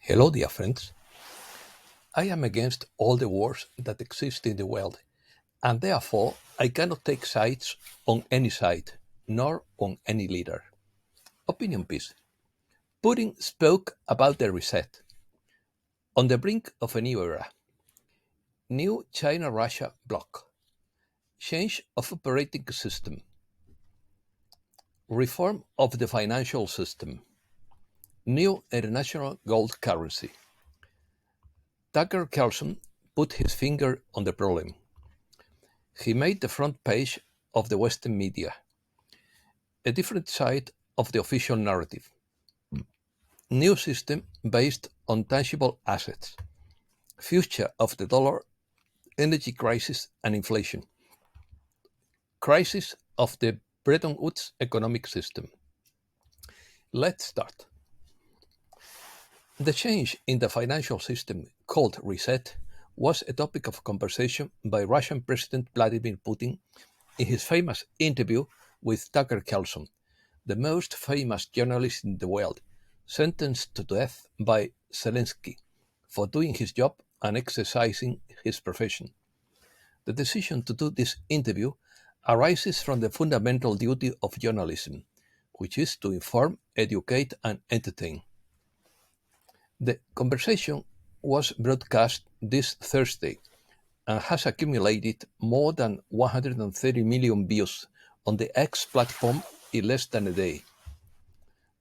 Hello, dear friends. I am against all the wars that exist in the world, and therefore I cannot take sides on any side, nor on any leader. Opinion piece. Putin spoke about the reset. On the brink of a new era. New China Russia bloc. Change of operating system. Reform of the financial system. New international gold currency. Tucker Carlson put his finger on the problem. He made the front page of the Western media, a different side of the official narrative. New system based on tangible assets. Future of the dollar, energy crisis and inflation. Crisis of the Bretton Woods economic system. Let's start. The change in the financial system, called reset, was a topic of conversation by Russian President Vladimir Putin in his famous interview with Tucker Carlson, the most famous journalist in the world, sentenced to death by Zelensky for doing his job and exercising his profession. The decision to do this interview arises from the fundamental duty of journalism, which is to inform, educate, and entertain. The conversation was broadcast this Thursday and has accumulated more than 130 million views on the X platform in less than a day.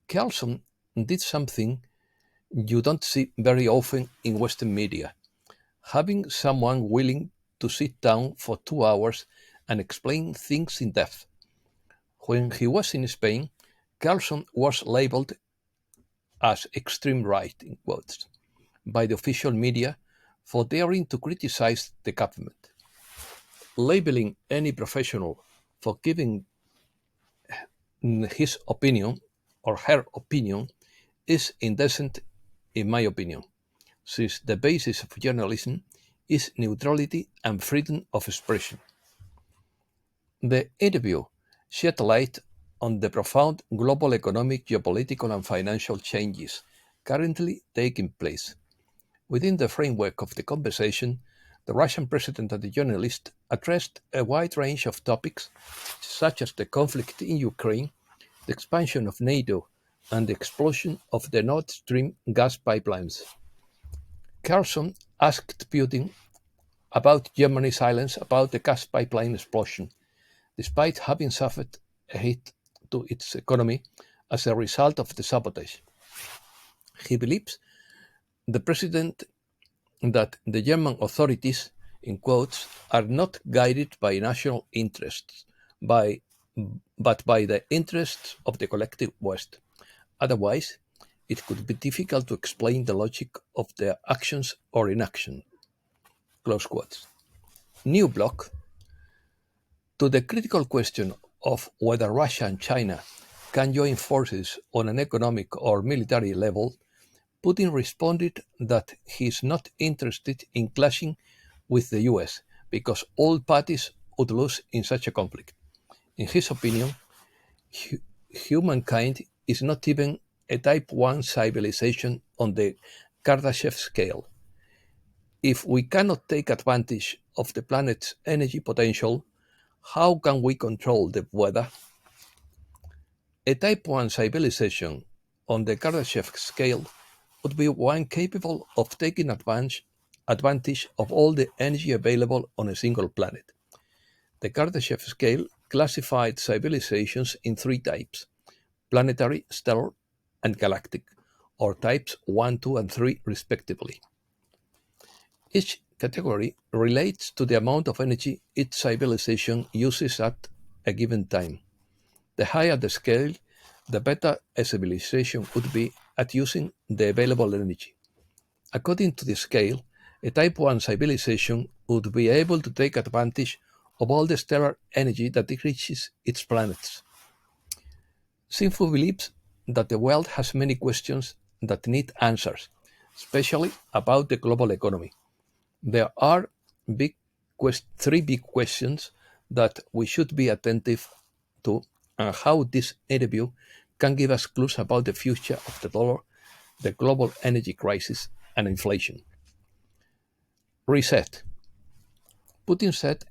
Carlson did something you don't see very often in Western media, having someone willing to sit down for 2 hours and explain things in depth. When he was in Spain, Carlson was labeled as extreme right, in quotes, by the official media for daring to criticize the government. Labeling any professional for giving his opinion or her opinion is indecent, in my opinion, since the basis of journalism is neutrality and freedom of expression. The interview shed light on the profound global economic, geopolitical, and financial changes currently taking place. Within the framework of the conversation, the Russian president and the journalist addressed a wide range of topics, such as the conflict in Ukraine, the expansion of NATO, and the explosion of the Nord Stream gas pipelines. Carlson asked Putin about Germany's silence about the gas pipeline explosion, despite having suffered a hit to its economy as a result of the sabotage. He believes the president that the German authorities, in quotes, are not guided by national interests, by, but by the interests of the collective West. Otherwise, it could be difficult to explain the logic of their actions or inaction. Close quotes. New bloc. To the critical question of whether Russia and China can join forces on an economic or military level, Putin responded that he is not interested in clashing with the US because all parties would lose in such a conflict. In his opinion, humankind is not even a type 1 civilization on the Kardashev scale. If we cannot take advantage of the planet's energy potential, how can we control the weather? A type 1 civilization on the Kardashev scale would be one capable of taking advantage of all the energy available on a single planet. The Kardashev scale classified civilizations in three types: planetary, stellar, and galactic, or types 1, 2, and 3, respectively. Each category relates to the amount of energy each civilization uses at a given time. The higher the scale, the better a civilization would be at using the available energy. According to the scale, a Type 1 civilization would be able to take advantage of all the stellar energy that it reaches its planets. Sinfu believes that the world has many questions that need answers, especially about the global economy. There are three big questions that we should be attentive to, and how this interview can give us clues about the future of the dollar, the global energy crisis and inflation. Reset. Putin said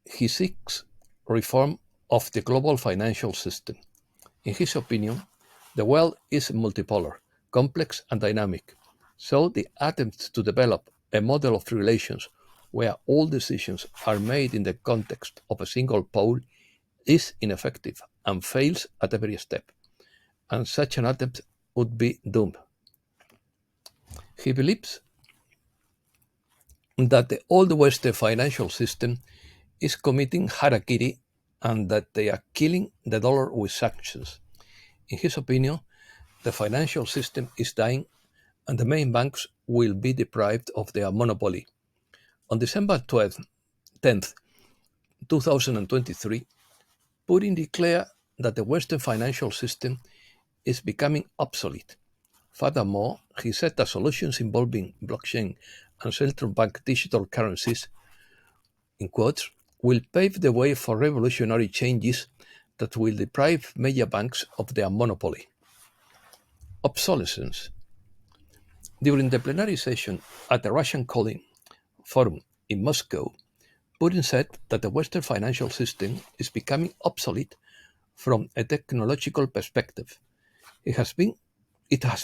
he seeks reform of the global financial system. In his opinion, the world is multipolar, complex, and dynamic, so the attempt to develop a model of relations where all decisions are made in the context of a single pole is ineffective and fails at every step, and such an attempt would be doomed. He believes that the old Western financial system is committing harakiri and that they are killing the dollar with sanctions. In his opinion, the financial system is dying and the main banks will be deprived of their monopoly. On December 10th, 2023, Putin declared that the Western financial system is becoming obsolete. Furthermore, he said that solutions involving blockchain and central bank digital currencies, in quotes, will pave the way for revolutionary changes that will deprive major banks of their monopoly. Obsolescence. During the plenary session at the Russian Calling Forum in Moscow, Putin said that the Western financial system is becoming obsolete from a technological perspective. It has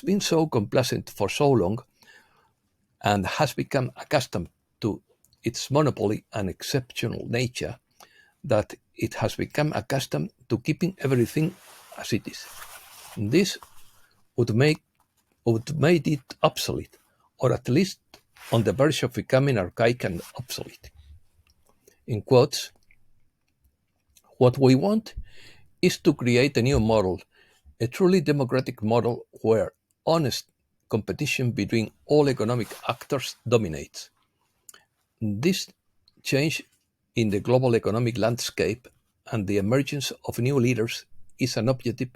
been so complacent for so long and has become accustomed to its monopoly and exceptional nature that it has become accustomed to keeping everything as it is. This would make it obsolete, or at least on the verge of becoming archaic and obsolete. In quotes, what we want is to create a new model, a truly democratic model where honest competition between all economic actors dominates. This change in the global economic landscape and the emergence of new leaders is an objective,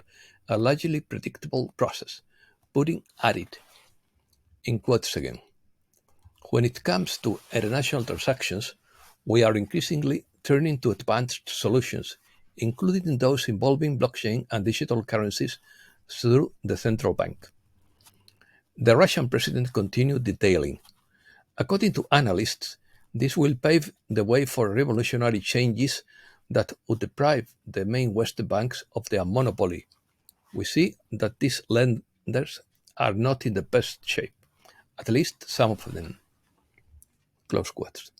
a largely predictable process. Putin added, in quotes again, when it comes to international transactions, we are increasingly turning to advanced solutions, including those involving blockchain and digital currencies through the central bank. The Russian president continued detailing, according to analysts, this will pave the way for revolutionary changes that would deprive the main Western banks of their monopoly. We see that these lenders are not in the best shape, at least some of them. Close quotes.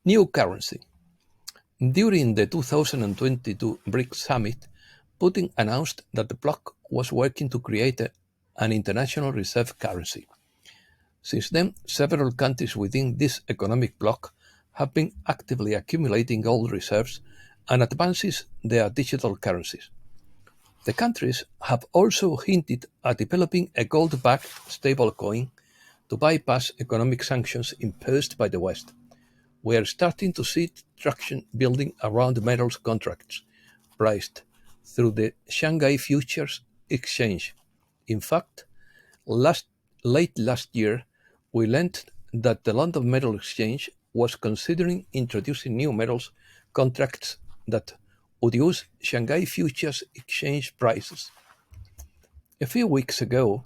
New currency. During the 2022 BRICS summit, Putin announced that the bloc was working to create an international reserve currency. Since then, several countries within this economic bloc have been actively accumulating gold reserves and advances their digital currencies. The countries have also hinted at developing a gold-backed stablecoin to bypass economic sanctions imposed by the West. We are starting to see traction building around metals contracts priced through the Shanghai Futures Exchange. In fact, late last year, we learned that the London Metal Exchange was considering introducing new metals contracts that would use Shanghai Futures Exchange prices. A few weeks ago,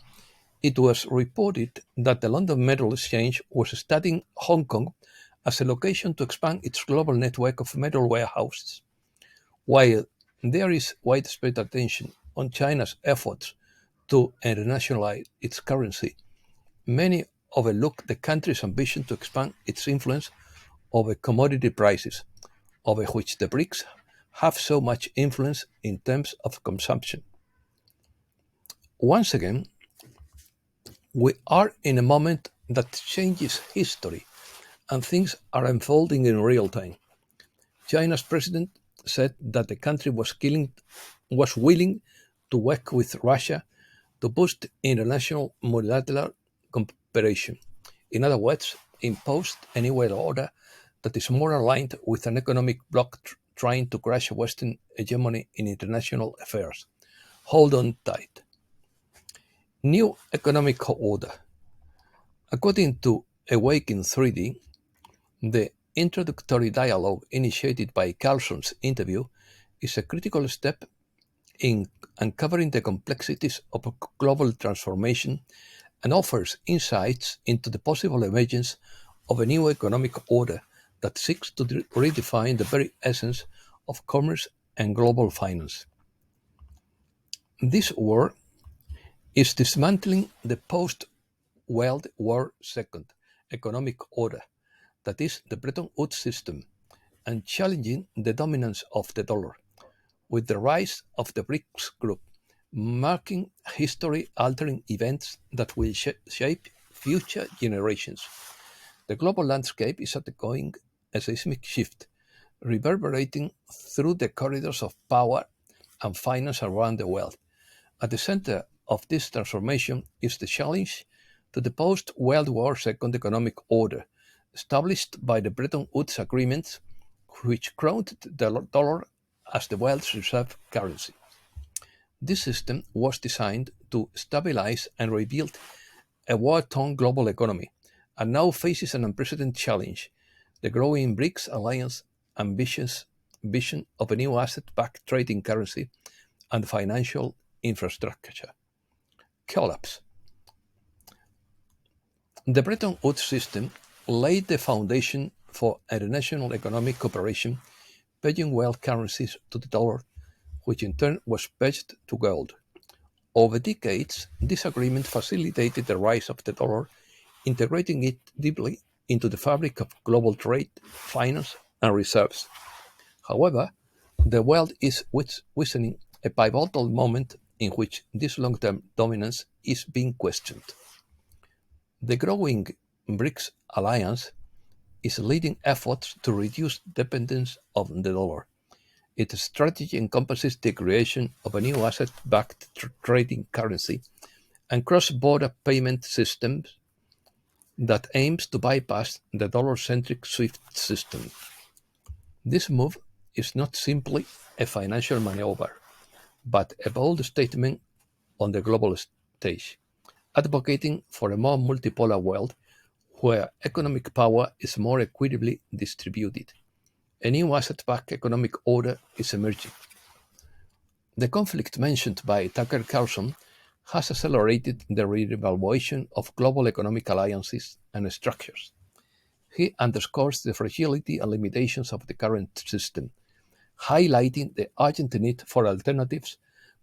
it was reported that the London Metal Exchange was studying Hong Kong as a location to expand its global network of metal warehouses. While there is widespread attention on China's efforts to internationalize its currency, many overlook the country's ambition to expand its influence over commodity prices, over which the BRICS have so much influence in terms of consumption. Once again, we are in a moment that changes history and things are unfolding in real time. China's president said that the country was willing to work with Russia to boost international multilateral cooperation. In other words, impose a new world order that is more aligned with an economic bloc trying to crush Western hegemony in international affairs. Hold on tight. New economic order. According to Awaken 3D, the introductory dialogue initiated by Carlson's interview is a critical step in uncovering the complexities of global transformation and offers insights into the possible emergence of a new economic order that seeks to redefine the very essence of commerce and global finance. This work is dismantling the post-World War II economic order, that is, the Bretton Woods system, and challenging the dominance of the dollar, with the rise of the BRICS group, marking history-altering events that will shape future generations. The global landscape is undergoing a seismic shift, reverberating through the corridors of power and finance around the world. At the center of this transformation is the challenge to the post-World War II economic order, established by the Bretton Woods Agreement, which crowned the dollar as the world's reserve currency. This system was designed to stabilize and rebuild a war-torn global economy, and now faces an unprecedented challenge: the growing BRICS alliance ambitious vision of a new asset-backed trading currency and financial infrastructure. Collapse. The Bretton Woods system laid the foundation for international economic cooperation, pegging world currencies to the dollar, which in turn was pegged to gold. Over decades, this agreement facilitated the rise of the dollar, integrating it deeply into the fabric of global trade, finance, and reserves. However, the world is witnessing a pivotal moment in which this long-term dominance is being questioned. The growing BRICS alliance is leading efforts to reduce dependence on the dollar. Its strategy encompasses the creation of a new asset-backed trading currency and cross-border payment systems that aims to bypass the dollar-centric SWIFT system. This move is not simply a financial maneuver, but a bold statement on the global stage, advocating for a more multipolar world where economic power is more equitably distributed. A new asset-backed economic order is emerging. The conflict mentioned by Tucker Carlson has accelerated the reevaluation of global economic alliances and structures. He underscores the fragility and limitations of the current system, highlighting the urgent need for alternatives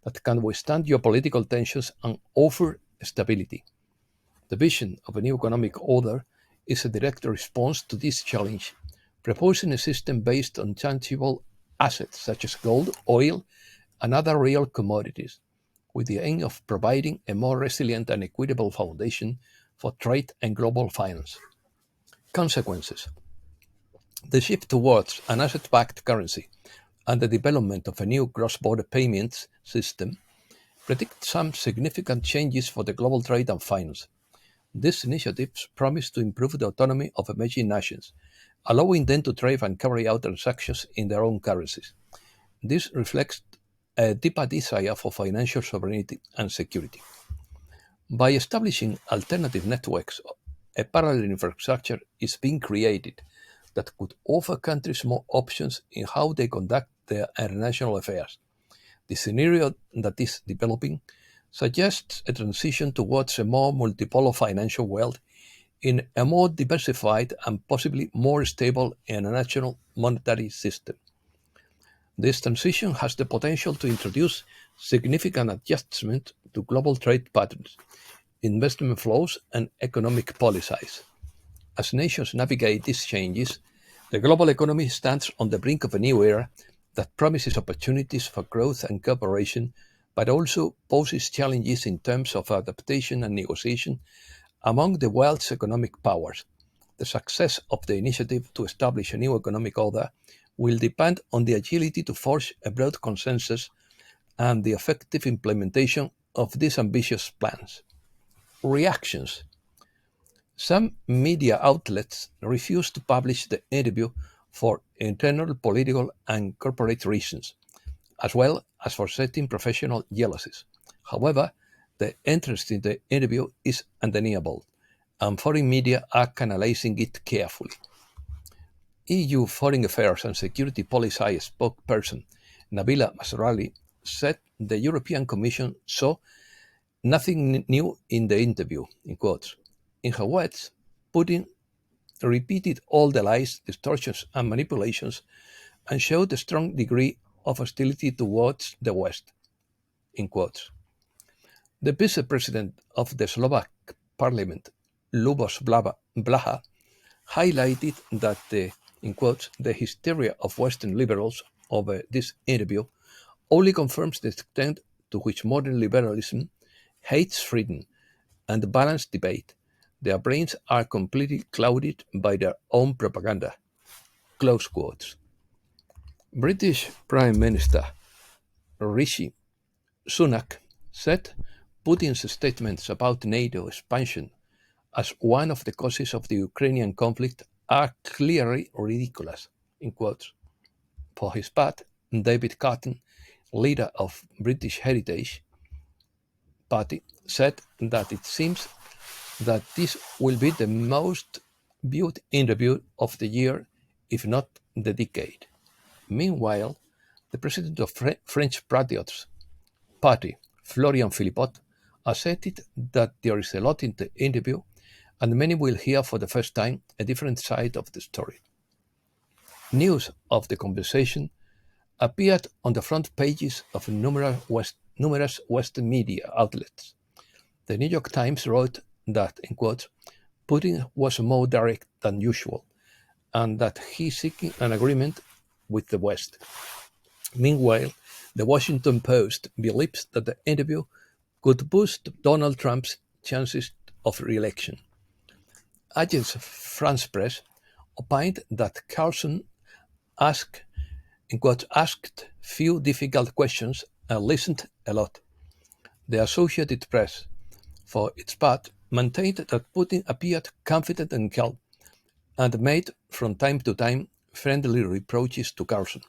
that can withstand geopolitical tensions and offer stability. The vision of a new economic order is a direct response to this challenge, proposing a system based on tangible assets such as gold, oil, and other real commodities, with the aim of providing a more resilient and equitable foundation for trade and global finance. Consequences. The shift towards an asset-backed currency and the development of a new cross-border payments system predict some significant changes for the global trade and finance. These initiatives promise to improve the autonomy of emerging nations, allowing them to trade and carry out transactions in their own currencies. This reflects a deeper desire for financial sovereignty and security. By establishing alternative networks, a parallel infrastructure is being created that could offer countries more options in how they conduct their international affairs. The scenario that is developing suggests a transition towards a more multipolar financial world in a more diversified and possibly more stable international monetary system. This transition has the potential to introduce significant adjustment to global trade patterns, investment flows, and economic policies. As nations navigate these changes, the global economy stands on the brink of a new era that promises opportunities for growth and cooperation, but also poses challenges in terms of adaptation and negotiation among the world's economic powers. The success of the initiative to establish a new economic order will depend on the agility to forge a broad consensus and the effective implementation of these ambitious plans. Reactions. Some media outlets refuse to publish the interview for internal political and corporate reasons, as well as for setting professional jealousies. However, the interest in the interview is undeniable, and foreign media are analyzing it carefully. EU Foreign Affairs and Security Policy spokesperson Nabila Masrali said the European Commission saw Nothing new in the interview, in quotes. In her words, Putin repeated all the lies, distortions, and manipulations and showed a strong degree of hostility towards the West, in quotes. The vice-president of the Slovak parliament, Lubos Blaha, highlighted that the, in quotes, the hysteria of Western liberals over this interview only confirms the extent to which modern liberalism hates freedom and balanced debate. Their brains are completely clouded by their own propaganda. Close quotes. British Prime Minister Rishi Sunak said Putin's statements about NATO expansion as one of the causes of the Ukrainian conflict are clearly ridiculous, in quotes. For his part, David Cotton, leader of British Heritage Party, said that it seems that this will be the most viewed interview of the year, if not the decade. Meanwhile, the president of French Patriots Party, Florian Philippot, asserted that there is a lot in the interview and many will hear for the first time a different side of the story. News of the conversation appeared on the front pages of numerous Western media outlets. The New York Times wrote that, in quotes, Putin was more direct than usual and that he is seeking an agreement with the West. Meanwhile, the Washington Post believes that the interview could boost Donald Trump's chances of re-election. Agence France Presse opined that Carlson asked few difficult questions and listened a lot. The Associated Press, for its part, maintained that Putin appeared confident and calm and made from time to time friendly reproaches to Carlson,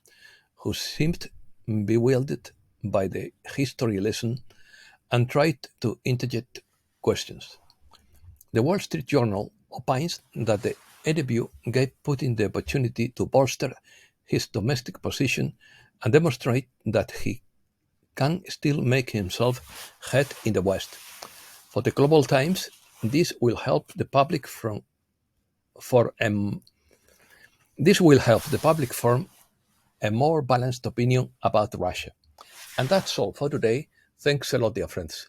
who seemed bewildered by the history lesson and tried to interject questions. The Wall Street Journal opines that the interview gave Putin the opportunity to bolster his domestic position and demonstrate that he can still make himself heard in the West. For the Global Times, this will help the public form a more balanced opinion about Russia. And that's all for today. Thanks a lot, dear friends.